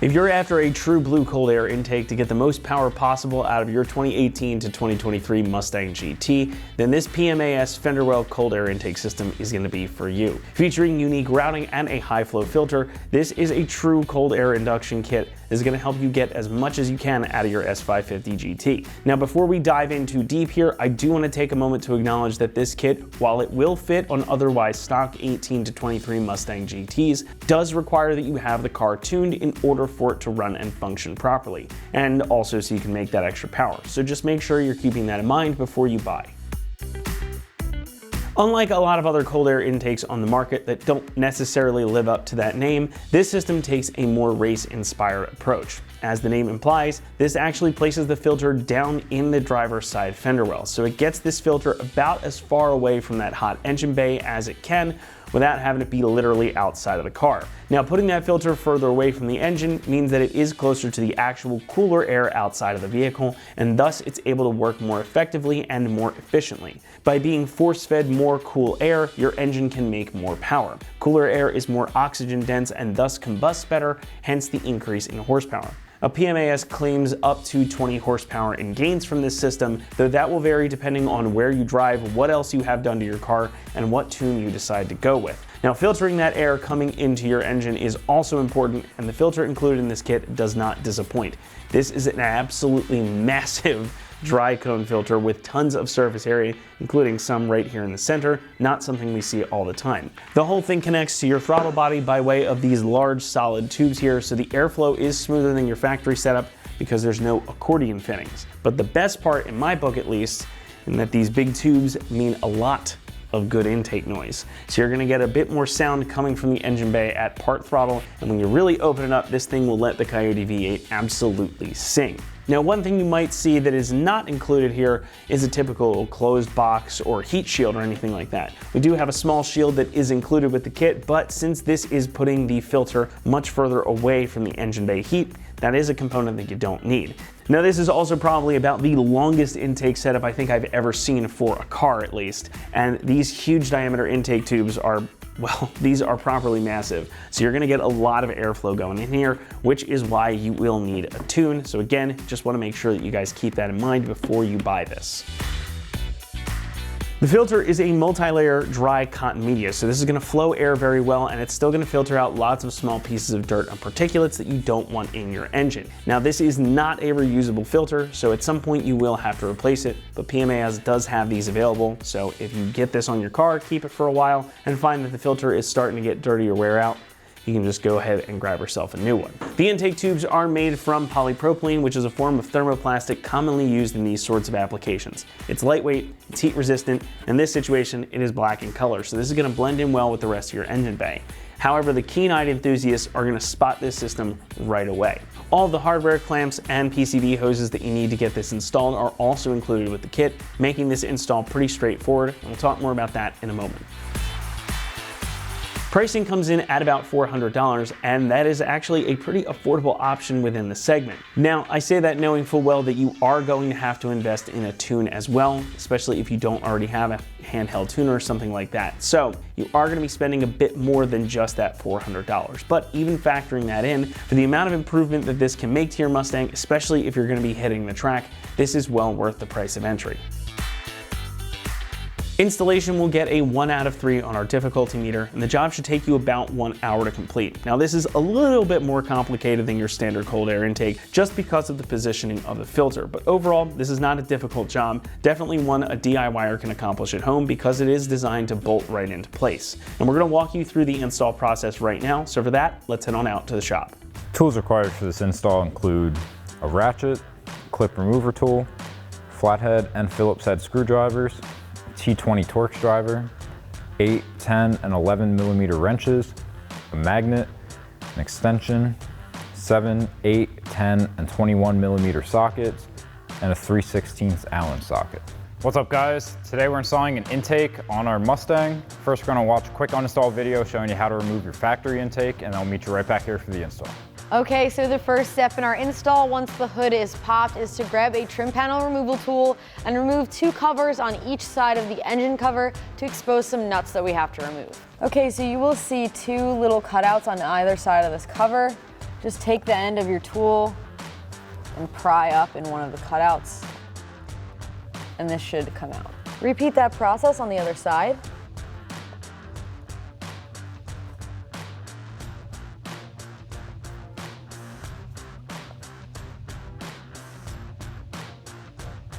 If you're after a true blue cold air intake to get the most power possible out of your 2018 to 2023 Mustang GT, then this PMAS Fenderwell cold air intake system is going to be for you. Featuring unique routing and a high flow filter, this is a true cold air induction kit that is going to help you get as much as you can out of your S550 GT. Now, before we dive in too deep here, I do want to take a moment to acknowledge that this kit, while it will fit on otherwise stock 18 to 23 Mustang GTs, does require that you have the car tuned in order for it to run and function properly, and also so you can make that extra power. So just make sure you're keeping that in mind before you buy. Unlike a lot of other cold air intakes on the market that don't necessarily live up to that name, this system takes a more race-inspired approach. As the name implies, this actually places the filter down in the driver's side fender well, so it gets this filter about as far away from that hot engine bay as it can without having it be literally outside of the car. Now, putting that filter further away from the engine means that it is closer to the actual cooler air outside of the vehicle, and thus it's able to work more effectively and more efficiently. By being force-fed more cool air, your engine can make more power. Cooler air is more oxygen dense and thus combusts better, hence the increase in horsepower. A PMAS claims up to 20 horsepower in gains from this system, though that will vary depending on where you drive, what else you have done to your car, and what tune you decide to go with. Now, filtering that air coming into your engine is also important, and the filter included in this kit does not disappoint. This is an absolutely massive dry cone filter with tons of surface area, including some right here in the center, not something we see all the time. The whole thing connects to your throttle body by way of these large solid tubes here, so the airflow is smoother than your factory setup because there's no accordion fittings. But the best part, in my book at least, is that these big tubes mean a lot of good intake noise. So you're gonna get a bit more sound coming from the engine bay at part throttle, and when you really open it up, this thing will let the Coyote V8 absolutely sing. Now, one thing you might see that is not included here is a typical closed box or heat shield or anything like that. We do have a small shield that is included with the kit, but since this is putting the filter much further away from the engine bay heat, that is a component that you don't need. Now, this is also probably about the longest intake setup I think I've ever seen for a car, at least. And these huge diameter intake tubes are, well, these are properly massive. So you're gonna get a lot of airflow going in here, which is why you will need a tune. So again, just wanna make sure that you guys keep that in mind before you buy this. The filter is a multi-layer dry cotton media, so this is going to flow air very well, and it's still going to filter out lots of small pieces of dirt and particulates that you don't want in your engine. Now, this is not a reusable filter, so at some point you will have to replace it, but PMAS does have these available, so if you get this on your car, keep it for a while, and find that the filter is starting to get dirty or wear out, you can just go ahead and grab yourself a new one. The intake tubes are made from polypropylene, which is a form of thermoplastic commonly used in these sorts of applications. It's lightweight, it's heat resistant, and in this situation, it is black in color, so this is gonna blend in well with the rest of your engine bay. However, the keen-eyed enthusiasts are gonna spot this system right away. All the hardware clamps and PCB hoses that you need to get this installed are also included with the kit, making this install pretty straightforward, and we'll talk more about that in a moment. Pricing comes in at about $400, and that is actually a pretty affordable option within the segment. Now, I say that knowing full well that you are going to have to invest in a tune as well, especially if you don't already have a handheld tuner or something like that. So you are gonna be spending a bit more than just that $400. But even factoring that in, for the amount of improvement that this can make to your Mustang, especially if you're gonna be hitting the track, this is well worth the price of entry. Installation will get a 1 out of 3 on our difficulty meter, and the job should take you about 1 hour to complete. Now, this is a little bit more complicated than your standard cold air intake just because of the positioning of the filter, but overall, this is not a difficult job, definitely one a DIYer can accomplish at home because it is designed to bolt right into place. And we're gonna walk you through the install process right now, so for that, let's head on out to the shop. Tools required for this install include a ratchet, clip remover tool, flathead and Phillips head screwdrivers, T20 Torx driver, 8, 10, and 11 millimeter wrenches, a magnet, an extension, 7, 8, 10, and 21 millimeter sockets, and a 3/16 Allen socket. What's up, guys? Today we're installing an intake on our Mustang. First, we're gonna watch a quick uninstall video showing you how to remove your factory intake, and I'll meet you right back here for the install. Okay, so the first step in our install once the hood is popped is to grab a trim panel removal tool and remove 2 covers on each side of the engine cover to expose some nuts that we have to remove. Okay, so you will see 2 little cutouts on either side of this cover. Just take the end of your tool and pry up in one of the cutouts, and this should come out. Repeat that process on the other side.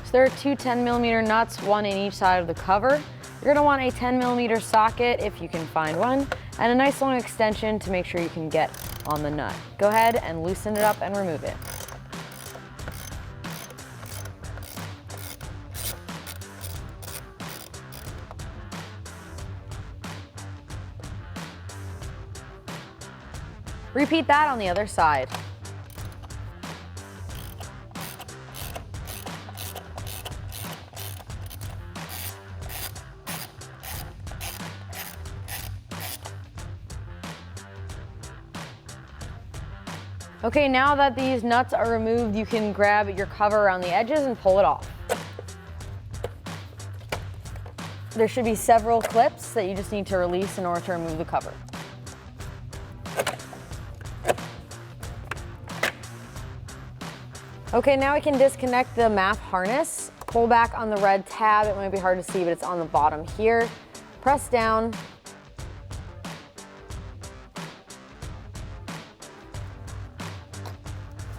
So there are two 10mm nuts, one in each side of the cover. You're gonna want a 10mm socket if you can find one, and a nice long extension to make sure you can get on the nut. Go ahead and loosen it up and remove it. Repeat that on the other side. Okay, now that these nuts are removed, you can grab your cover around the edges and pull it off. There should be several clips that you just need to release in order to remove the cover. Okay, now we can disconnect the MAF harness. Pull back on the red tab. It might be hard to see, but it's on the bottom here. Press down.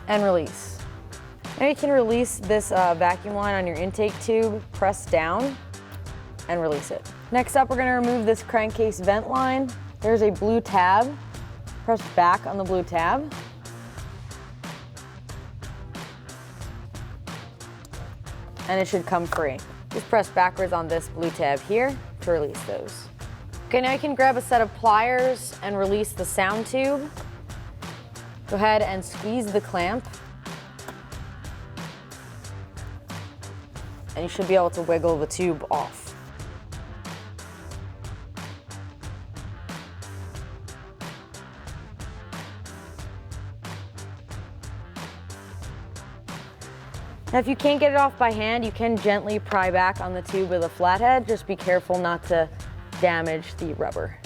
And release. Now you can release this vacuum line on your intake tube. Press down and release it. Next up, we're gonna remove this crankcase vent line. There's a blue tab. Press back on the blue tab. And it should come free. Just press backwards on this blue tab here to release those. Okay, now you can grab a set of pliers and release the sound tube. Go ahead and squeeze the clamp. And you should be able to wiggle the tube off. Now, if you can't get it off by hand, you can gently pry back on the tube with a flathead. Just be careful not to damage the rubber.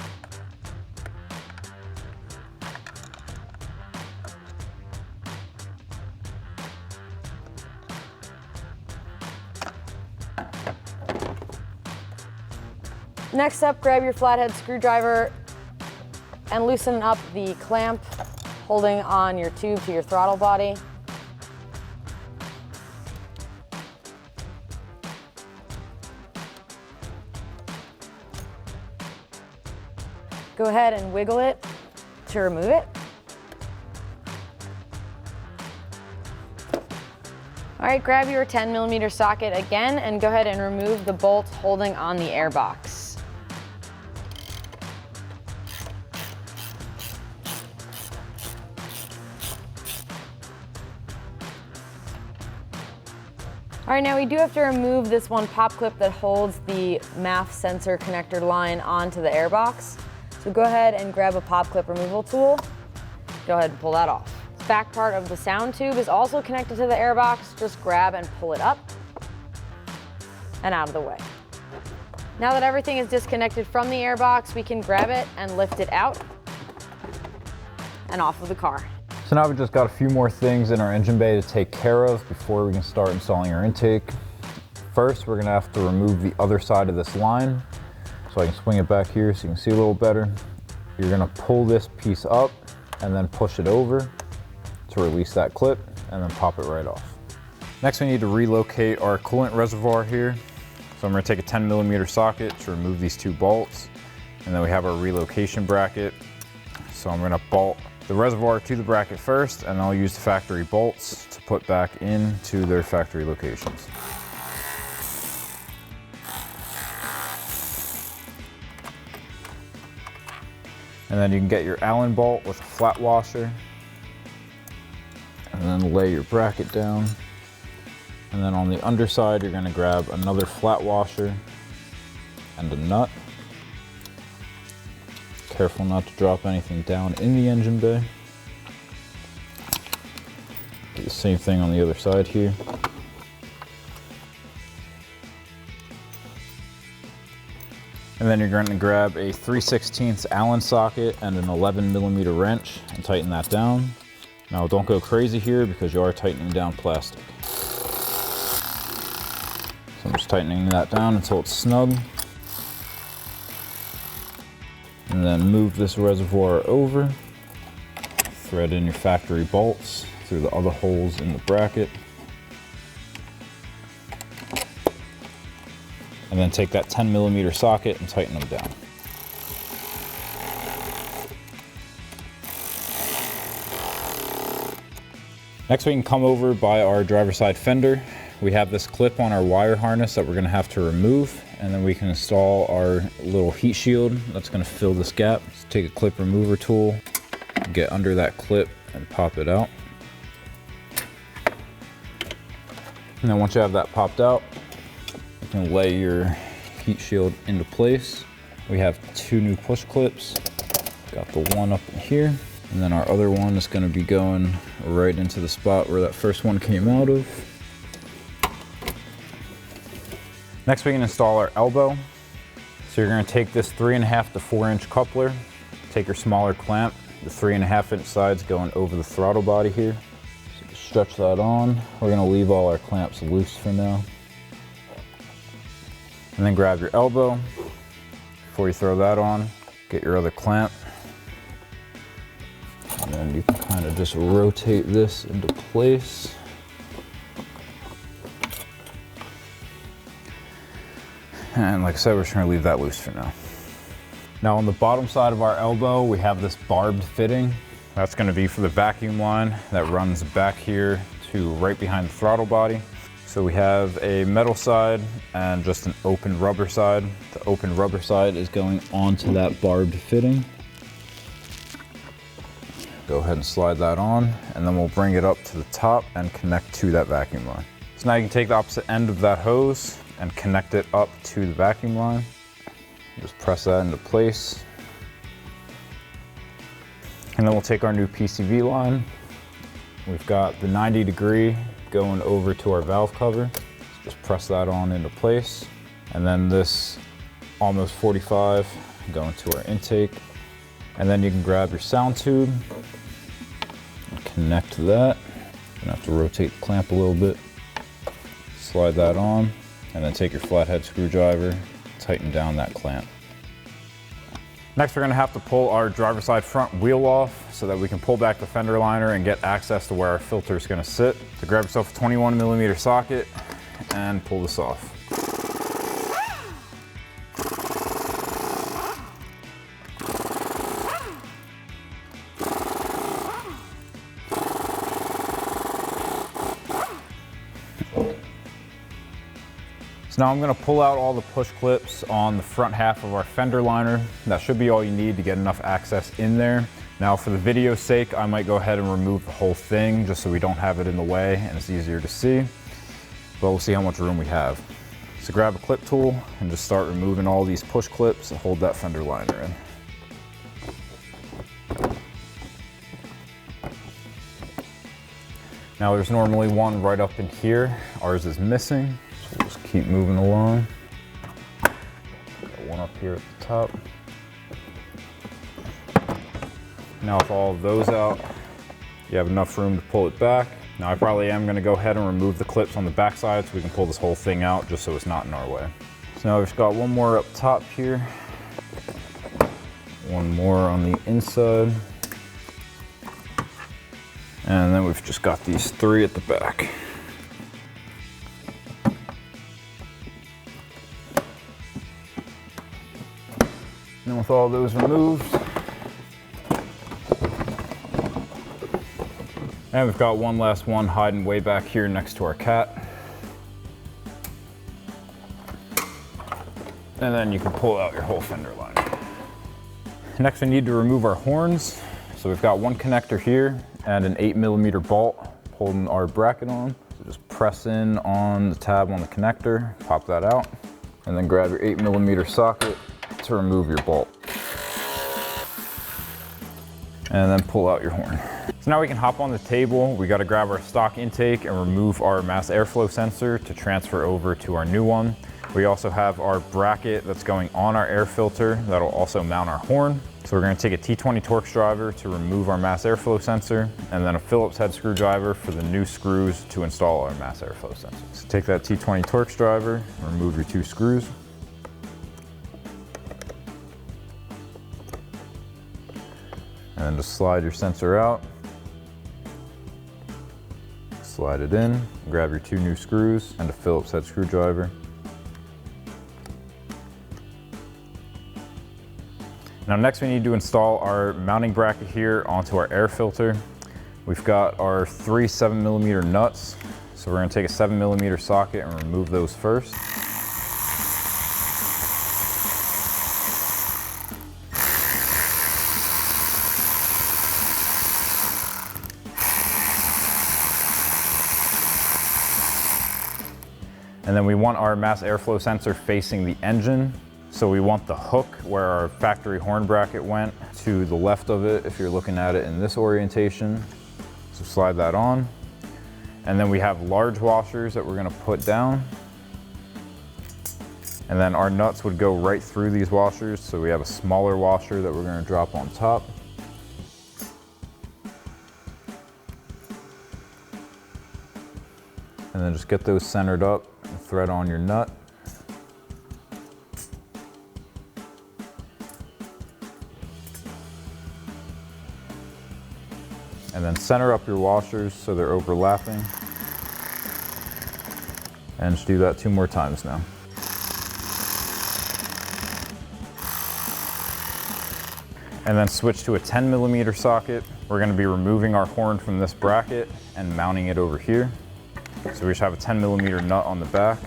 Next up, grab your flathead screwdriver and loosen up the clamp holding on your tube to your throttle body. Go ahead and wiggle it to remove it. All right, grab your 10mm socket again and go ahead and remove the bolt holding on the airbox. All right, now we do have to remove this one pop clip that holds the MAF sensor connector line onto the airbox. So go ahead and grab a pop clip removal tool. Go ahead and pull that off. The back part of the sound tube is also connected to the airbox. Just grab and pull it up and out of the way. Now that everything is disconnected from the airbox, we can grab it and lift it out and off of the car. So now we've just got a few more things in our engine bay to take care of before we can start installing our intake. First, we're gonna have to remove the other side of this line. So I can swing it back here so you can see a little better. You're gonna pull this piece up and then push it over to release that clip and then pop it right off. Next, we need to relocate our coolant reservoir here. So I'm gonna take a 10mm socket to remove these two bolts. And then we have our relocation bracket. So I'm gonna bolt the reservoir to the bracket first, and I'll use the factory bolts to put back into their factory locations. And then you can get your Allen bolt with a flat washer, and then lay your bracket down. And then on the underside, you're gonna grab another flat washer and a nut. Careful not to drop anything down in the engine bay. Do the same thing on the other side here. And then you're going to grab a 3/16 Allen socket and an 11mm wrench and tighten that down. Now don't go crazy here because you are tightening down plastic. So I'm just tightening that down until it's snug. And then move this reservoir over. Thread in your factory bolts through the other holes in the bracket. And then take that 10mm socket and tighten them down. Next, we can come over by our driver's side fender. We have this clip on our wire harness that we're gonna have to remove, and then we can install our little heat shield that's gonna fill this gap. So take a clip remover tool, get under that clip and pop it out. And then once you have that popped out, you can lay your heat shield into place. We have 2 new push clips. Got the one up in here. And then our other one is going to be going right into the spot where that first one came out of. Next we can install our elbow. So you're going to take this 3.5 to 4 inch coupler, take your smaller clamp, the 3.5 inch sides going over the throttle body here. So just stretch that on. We're going to leave all our clamps loose for now. And then grab your elbow. Before you throw that on, get your other clamp. And then you can kind of just rotate this into place. And like I said, we're just gonna leave that loose for now. Now on the bottom side of our elbow, we have this barbed fitting. That's gonna be for the vacuum line that runs back here to right behind the throttle body. So we have a metal side and just an open rubber side. The open rubber side is going onto that barbed fitting. Go ahead and slide that on, and then we'll bring it up to the top and connect to that vacuum line. So now you can take the opposite end of that hose and connect it up to the vacuum line. Just press that into place. And then we'll take our new PCV line. We've got the 90 degree going over to our valve cover. So just press that on into place. And then this almost 45 going to our intake. And then you can grab your sound tube and connect to that. You're gonna have to rotate the clamp a little bit. Slide that on, and then take your flathead screwdriver, tighten down that clamp. Next, we're gonna have to pull our driver's side front wheel off so that we can pull back the fender liner and get access to where our filter is gonna sit. So grab yourself a 21mm socket and pull this off. So now I'm gonna pull out all the push clips on the front half of our fender liner. That should be all you need to get enough access in there. Now for the video's sake, I might go ahead and remove the whole thing just so we don't have it in the way and it's easier to see. But we'll see how much room we have. So grab a clip tool and just start removing all these push clips to hold that fender liner in. Now there's normally one right up in here. Ours is missing. So we'll just keep moving along. Got one up here at the top. Now with all of those out, you have enough room to pull it back. Now I probably am gonna go ahead and remove the clips on the back side so we can pull this whole thing out just so it's not in our way. So now we've got one more up top here. One more on the inside. And then we've just got these 3 at the back. And with all those removed, and we've got one last one hiding way back here next to our cat. And then you can pull out your whole fender liner. Next we need to remove our horns. So we've got one connector here and an 8mm bolt holding our bracket on. So just press in on the tab on the connector, pop that out, and then grab your 8mm socket to remove your bolt. And then pull out your horn. So now we can hop on the table. We gotta grab our stock intake and remove our mass airflow sensor to transfer over to our new one. We also have our bracket that's going on our air filter that'll also mount our horn. So we're going to take a T20 Torx driver to remove our mass airflow sensor, and then a Phillips head screwdriver for the new screws to install our mass airflow sensor. So take that T20 Torx driver, remove your 2 screws. And then just slide your sensor out. Slide it in, grab your 2 new screws and a Phillips head screwdriver. Now next we need to install our mounting bracket here onto our air filter. We've got our 3 7mm nuts. So we're gonna take a 7mm socket and remove those first. And then we want our mass airflow sensor facing the engine. So we want the hook where our factory horn bracket went to the left of it if you're looking at it in this orientation. So slide that on. And then we have large washers that we're gonna put down. And then our nuts would go right through these washers. So we have a smaller washer that we're gonna drop on top. And then just get those centered up and thread on your nut. And then center up your washers so they're overlapping. And just do that 2 more times now. And then switch to a 10mm socket. We're gonna be removing our horn from this bracket and mounting it over here. So we just have a 10mm nut on the back.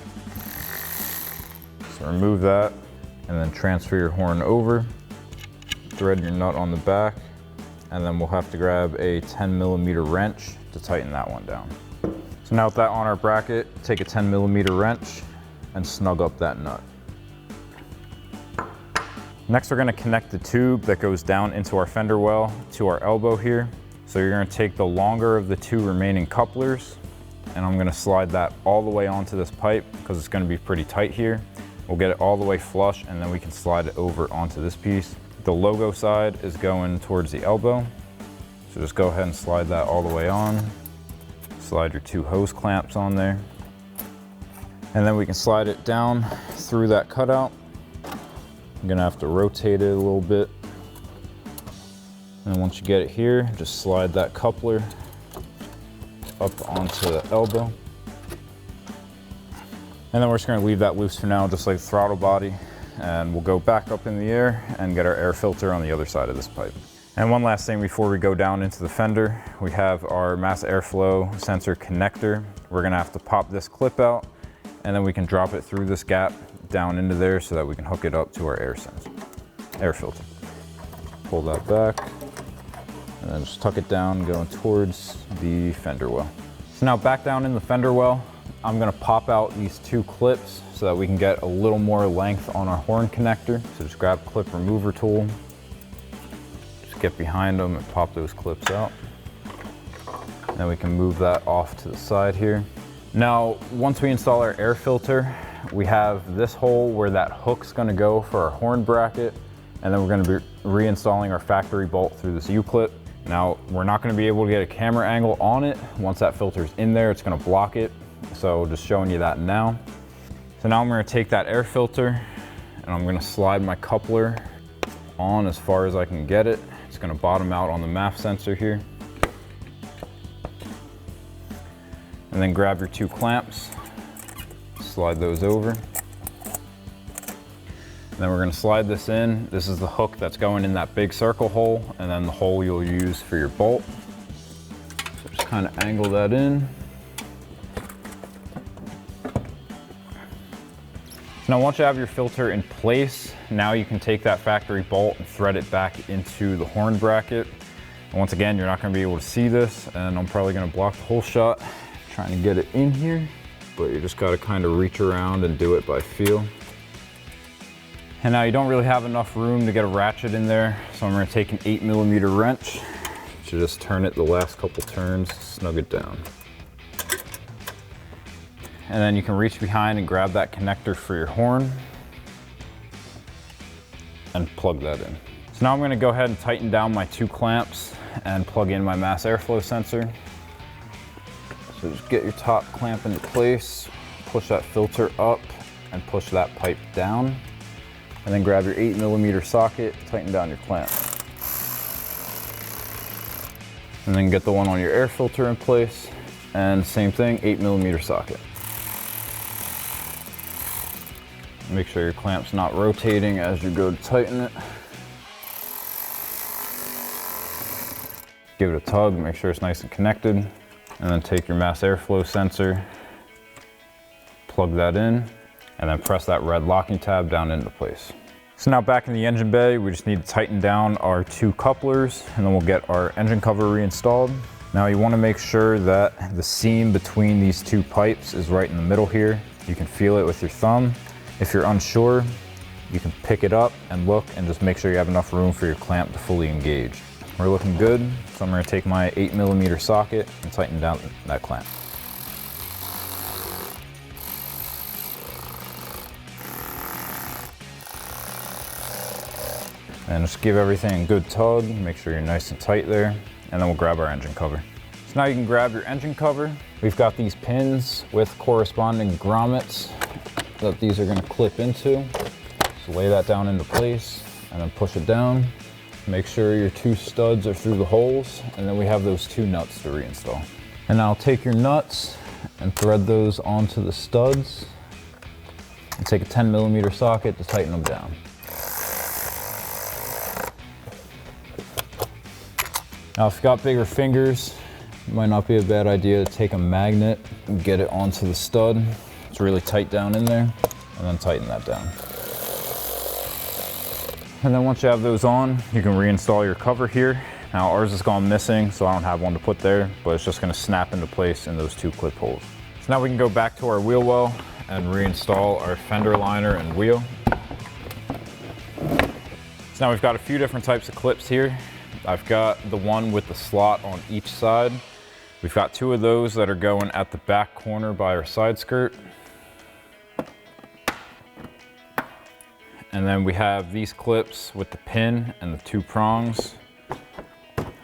So remove that and then transfer your horn over. Thread your nut on the back. And then we'll have to grab a 10mm wrench to tighten that one down. So now with that on our bracket, take a 10mm wrench and snug up that nut. Next, we're gonna connect the tube that goes down into our fender well to our elbow here. So you're gonna take the longer of the 2 remaining couplers, and I'm gonna slide that all the way onto this pipe because it's gonna be pretty tight here. We'll get it all the way flush and then we can slide it over onto this piece. The logo side is going towards the elbow. So just go ahead and slide that all the way on. Slide your 2 hose clamps on there. And then we can slide it down through that cutout. I'm gonna have to rotate it a little bit. And once you get it here, just slide that coupler up onto the elbow. And then we're just gonna leave that loose for now, just like the throttle body. And we'll go back up in the air and get our air filter on the other side of this pipe. And one last thing before we go down into the fender, we have our mass airflow sensor connector. We're gonna have to pop this clip out and then we can drop it through this gap down into there so that we can hook it up to our air filter. Pull that back and then just tuck it down going towards the fender well. So now back down in the fender well, I'm gonna pop out these 2 clips so that we can get a little more length on our horn connector. So just grab a clip remover tool, just get behind them and pop those clips out. Then we can move that off to the side here. Now, once we install our air filter, we have this hole where that hook's gonna go for our horn bracket, and then we're gonna be reinstalling our factory bolt through this U-clip. Now, we're not gonna be able to get a camera angle on it. Once that filter's in there, it's gonna block it. So just showing you that now. So now I'm gonna take that air filter and I'm gonna slide my coupler on as far as I can get it. It's gonna bottom out on the MAF sensor here. And then grab your 2 clamps, slide those over. And then we're gonna slide this in. This is the hook that's going in that big circle hole, and then the hole you'll use for your bolt. So just kind of angle that in. Now once you have your filter in place, now you can take that factory bolt and thread it back into the horn bracket. And once again, you're not gonna be able to see this, and I'm probably gonna block the whole shot trying to get it in here, but you just gotta kind of reach around and do it by feel. And now you don't really have enough room to get a ratchet in there, so I'm gonna take an 8mm wrench to just turn it the last couple turns, snug it down. and then you can reach behind and grab that connector for your horn and plug that in. So now I'm going to go ahead and tighten down my 2 clamps and plug in my mass airflow sensor. So just get your top clamp into place, push that filter up and push that pipe down, and then grab your 8mm socket, tighten down your clamp. And then get the one on your air filter in place, and same thing, 8mm socket. Make sure your clamp's not rotating as you go to tighten it. Give it a tug, make sure it's nice and connected, and then take your mass airflow sensor, plug that in, and then press that red locking tab down into place. So now back in the engine bay, we just need to tighten down our 2 couplers, and then we'll get our engine cover reinstalled. Now you want to make sure that the seam between these 2 pipes is right in the middle here. You can feel it with your thumb. If you're unsure, you can pick it up and look and just make sure you have enough room for your clamp to fully engage. We're looking good, so I'm going to take my 8mm socket and tighten down that clamp. And just give everything a good tug, make sure you're nice and tight there, and then we'll grab our engine cover. So now you can grab your engine cover. We've got these pins with corresponding grommets that these are going to clip into. So lay that down into place and then push it down. Make sure your 2 studs are through the holes, and then we have those 2 nuts to reinstall. And now take your nuts and thread those onto the studs and take a 10mm socket to tighten them down. Now if you've got bigger fingers, it might not be a bad idea to take a magnet and get it onto the stud. It's really tight down in there, and then tighten that down. And then once you have those on, you can reinstall your cover here. Now ours has gone missing, so I don't have one to put there, but it's just gonna snap into place in those 2 clip holes. So now we can go back to our wheel well and reinstall our fender liner and wheel. So now we've got a few different types of clips here. I've got the one with the slot on each side. We've got 2 of those that are going at the back corner by our side skirt. And then we have these clips with the pin and the 2 prongs.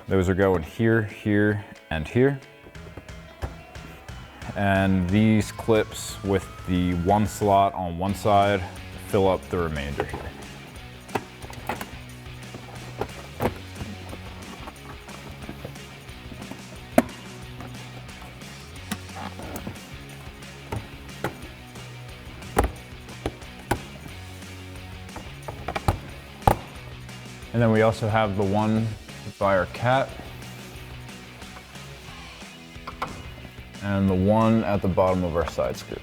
Those are going here, here, and here. And these clips with the 1 slot on one side fill up the remainder here. And then we also have the one by our cat and the one at the bottom of our side skirt.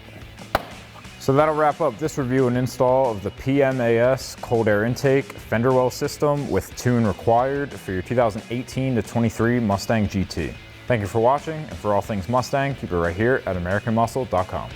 So that'll wrap up this review and install of the PMAS cold air intake fender well system with tune required for your 2018 to 23 Mustang GT. Thank you for watching, and for all things Mustang, keep it right here at AmericanMuscle.com.